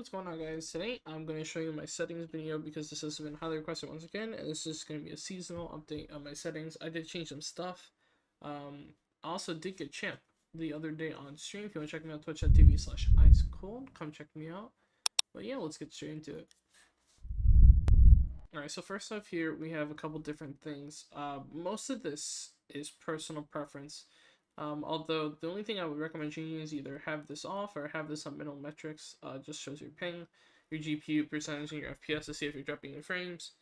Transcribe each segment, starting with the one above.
what's going on, guys? Today I'm going to show you my settings video because this has been highly requested once again, and this is going to be a seasonal update on my settings. I did change some stuff. I also did get champ the other day on stream. If you want to check me out, twitch.tv/icecold, come check me out. But yeah, let's get straight into it. Alright, so first off here, we have a couple different things. Most of this is personal preference. Although the only thing I would recommend changing is either have this off or have this on minimum metrics. Just shows your ping, your GPU percentage, and your FPS to see if you're dropping in frames.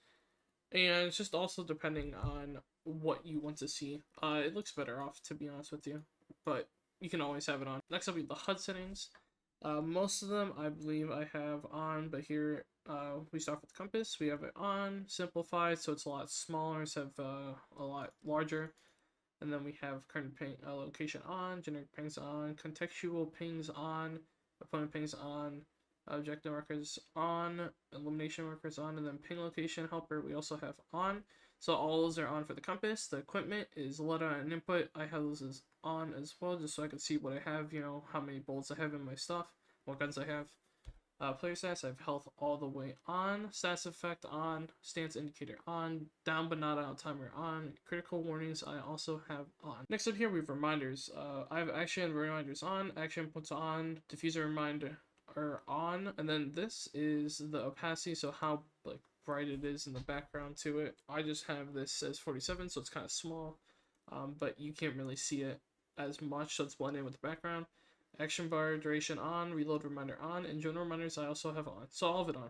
And it's just also depending on what you want to see. It looks better off, to be honest with you, but you can always have it on. Next up, we have the HUD settings. Most of them I believe I have on, but here we start with the compass. We have it on, simplified, so it's a lot smaller instead of a lot larger. And then we have current ping location on, generic pings on, contextual pings on, opponent pings on, objective markers on, elimination markers on, and then ping location helper we also have on. So all those are on for the compass. The equipment is LUTa and input. I have those as on as well, just so I can see what I have, you know, how many bullets I have in my stuff, what guns I have. Player stats, I have health all the way on, stats effect on, stance indicator on, down but not out timer on, critical warnings I also have on. Next up here we have reminders. I have action reminders on, action puts on, diffuser reminder are on, and then this is the opacity, so how like bright it is in the background to it. I just have this as 47, so it's kind of small, but you can't really see it as much, so it's blended in with the background. Action bar duration on, reload reminder on, and general reminders I also have on. So all of it on.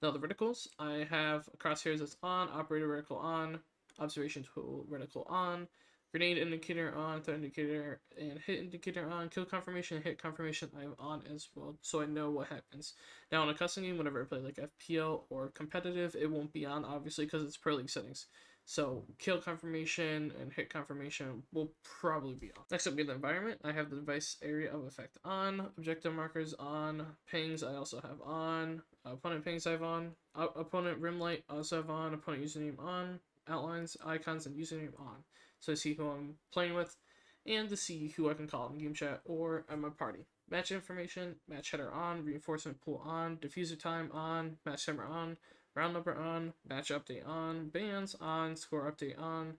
Now the reticles, I have crosshairs that's on, operator reticle on, observation tool reticle on, grenade indicator on, threat indicator, and hit indicator on, kill confirmation and hit confirmation I have on as well, so I know what happens. Now in a custom game, whenever I play like FPL or competitive, it won't be on obviously because it's Pro League settings. So kill confirmation and hit confirmation will probably be on. Next up we have the environment. I have the device area of effect on, objective markers on, pings I also have on, opponent pings I have on, opponent rim light also have on, opponent username on, outlines, icons, and username on. So I see who I'm playing with, and to see who I can call in game chat or at my party. Match information, match header on, reinforcement pool on, diffuser time on, match timer on, round number on, match update on, bans on, score update on,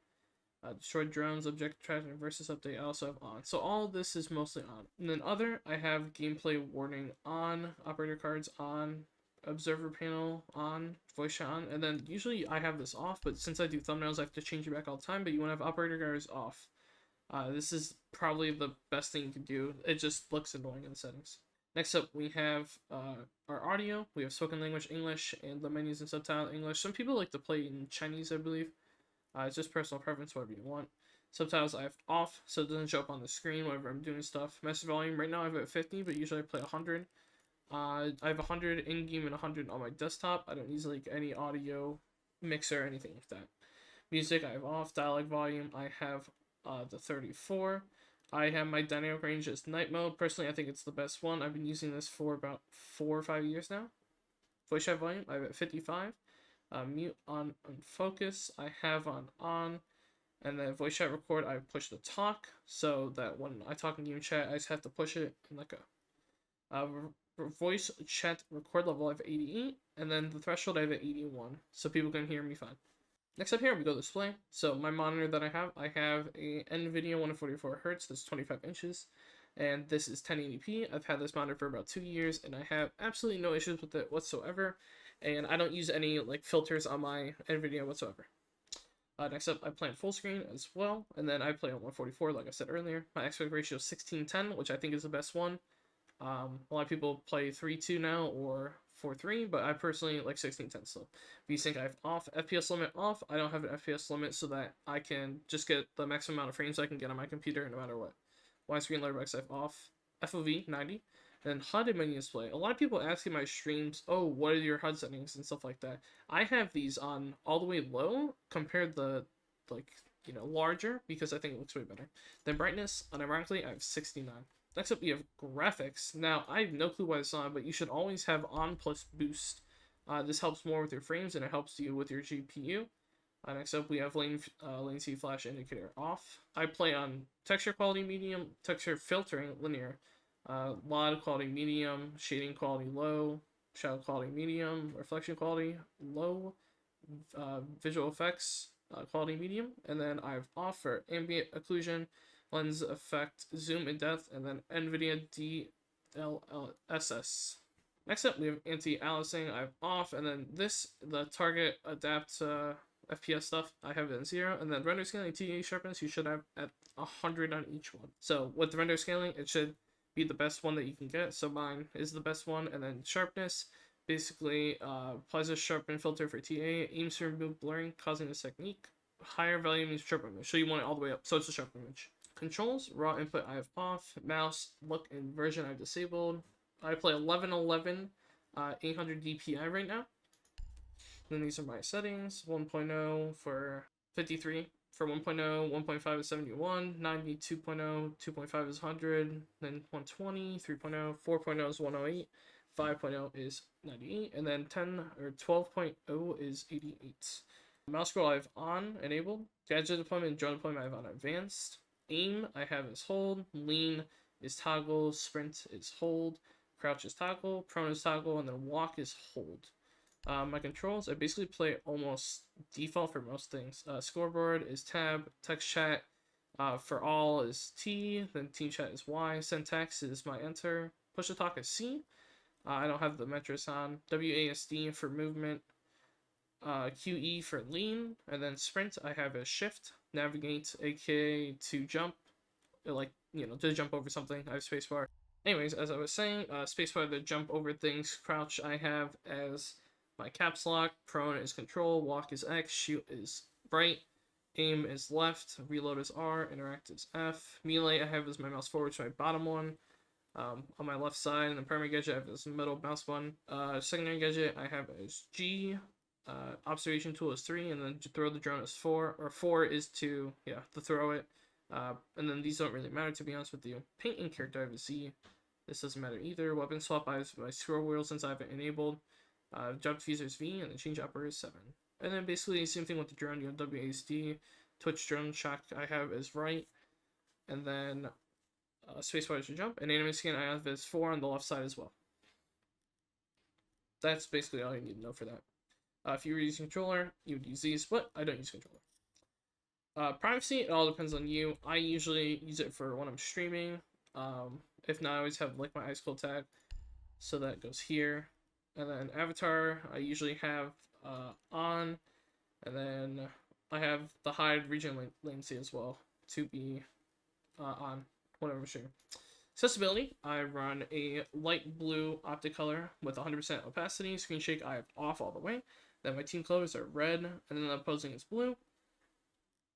destroyed drones, objective tracking versus update I also have on. So all this is mostly on. And then other, I have gameplay warning on, operator cards on, observer panel on, voice chat on, and then usually I have this off, but since I do thumbnails I have to change it back all the time, but you want to have operator cards off. This is probably the best thing you can do. It just looks annoying in the settings. Next up, we have our audio. We have spoken language English and the menus and subtitle English. Some people like to play in Chinese, I believe. It's just personal preference, whatever you want. Subtitles I have off, so it doesn't show up on the screen whenever I'm doing stuff. Message volume, right now I have it at 50, but usually I play 100. I have 100 in-game and 100 on my desktop. I don't use like any audio mixer or anything like that. Music I have off. Dialogue volume I have the 34. I have my dynamic range as night mode. Personally, I think it's the best one. I've been using this for about 4 or 5 years now. Voice chat volume, I have at 55. Mute on focus, I have on. And then voice chat record, I push the talk, so that when I talk in game chat, I just have to push it and let go. Voice chat record level, I have 88. And then the threshold, I have at 81, so people can hear me fine. Next up here, we go to display. So my monitor that I have a NVIDIA 144Hz, that's 25 inches, and this is 1080p. I've had this monitor for about 2 years, and I have absolutely no issues with it whatsoever, and I don't use any like filters on my NVIDIA whatsoever. Next up, I play in full screen as well, and then I play on 144, like I said earlier. My aspect ratio is 16:10, which I think is the best one. A lot of people play 3:2 now or 4:3, but I personally like 16:10 still. VSync I have off, FPS limit off. I don't have an FPS limit so that I can just get the maximum amount of frames I can get on my computer no matter what. Widescreen letterbox I have off, FOV 90, and HUD and menu display. A lot of people ask in my streams, oh, what are your HUD settings and stuff like that. I have these on all the way low compared to like, you know, larger because I think it looks way better. Then brightness, unironically, I have 69. Next up, we have graphics. Now, I have no clue why it's on, but you should always have on plus boost. This helps more with your frames, and it helps you with your GPU. Next up, we have latency flash indicator off. I play on texture quality medium, texture filtering linear. LOD quality medium, shading quality low, shadow quality medium, reflection quality low, visual effects quality medium, and then I have off for ambient occlusion, lens effect, zoom and depth, and then NVIDIA DLSS. Next up, we have anti-aliasing. I have off, and then the target adapt FPS stuff, I have it in 0, and then render scaling TA sharpness you should have at 100 on each one. So with the render scaling, it should be the best one that you can get. So mine is the best one, and then sharpness, basically applies a sharpen filter for TA, aims to remove blurring, causing this technique. Higher value means sharp image, so you want it all the way up, so it's a sharp image. Controls, raw input I have off, mouse, look, and version I've disabled. I play 1111 800 DPI right now. Then these are my settings. 1.0 for 53. For 1.0, 1.5 is 71, 90, 2.0, 2.5 is 100, then 120, 3.0, 4.0 is 108, 5.0 is 98, and then 10 or 12.0 is 88. Mouse scroll I have on, enabled. Gadget deployment and drone deployment I have on advanced. Aim I have as hold. Lean is toggle. Sprint is hold. Crouch is toggle. Prone is toggle. And then walk is hold. My controls, I basically play almost default for most things. Scoreboard is tab. Text chat for all is T. Then team chat is Y. Send text is my enter. Push to talk is C. I don't have the metrics on. WASD for movement. QE for lean, and then sprint I have as shift. Navigate, aka to jump, like, you know, to jump over something. I have spacebar. Anyways, as I was saying, spacebar to jump over things. Crouch I have as my caps lock. Prone is control. Walk is X. Shoot is right. Aim is left. Reload is R. Interact is F. Melee I have as my mouse forward, so my bottom one. On my left side, and then primary gadget I have as middle mouse button. Secondary gadget I have as G. Observation tool is 3, and then to throw the drone is 4, or 4 is to throw it. And then these don't really matter, to be honest with you. Paint and character I have a Z. This doesn't matter either. Weapon swap I have my scroll wheel since I have it enabled. Jump diffuser is V, and then change upper is 7. And then basically the same thing with the drone. You have WASD. Twitch drone shock I have is right, and then spacebar is to jump. And anime scan I have is 4 on the left side as well. That's basically all you need to know for that. If you were using controller, you would use these, but I don't use controller. Privacy, it all depends on you. I usually use it for when I'm streaming. If not, I always have like my ice cold tag, so that goes here. And then avatar, I usually have on, and then I have the hide region latency as well to be on whenever I'm streaming. Accessibility, I run a light blue optic color with 100% opacity. Screen shake I have off all the way. Then my team colors are red, and then the opposing is blue.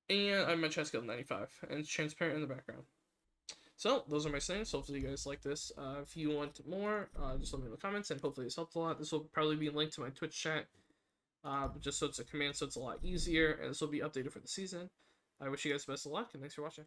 And I have my chest skill 95, and it's transparent in the background. So, those are my settings. Hopefully you guys like this. If you want more, just let me know in the comments, and hopefully this helped a lot. This will probably be linked to my Twitch chat, just so it's a command, so it's a lot easier, and this will be updated for the season. I wish you guys the best of luck, and thanks for watching.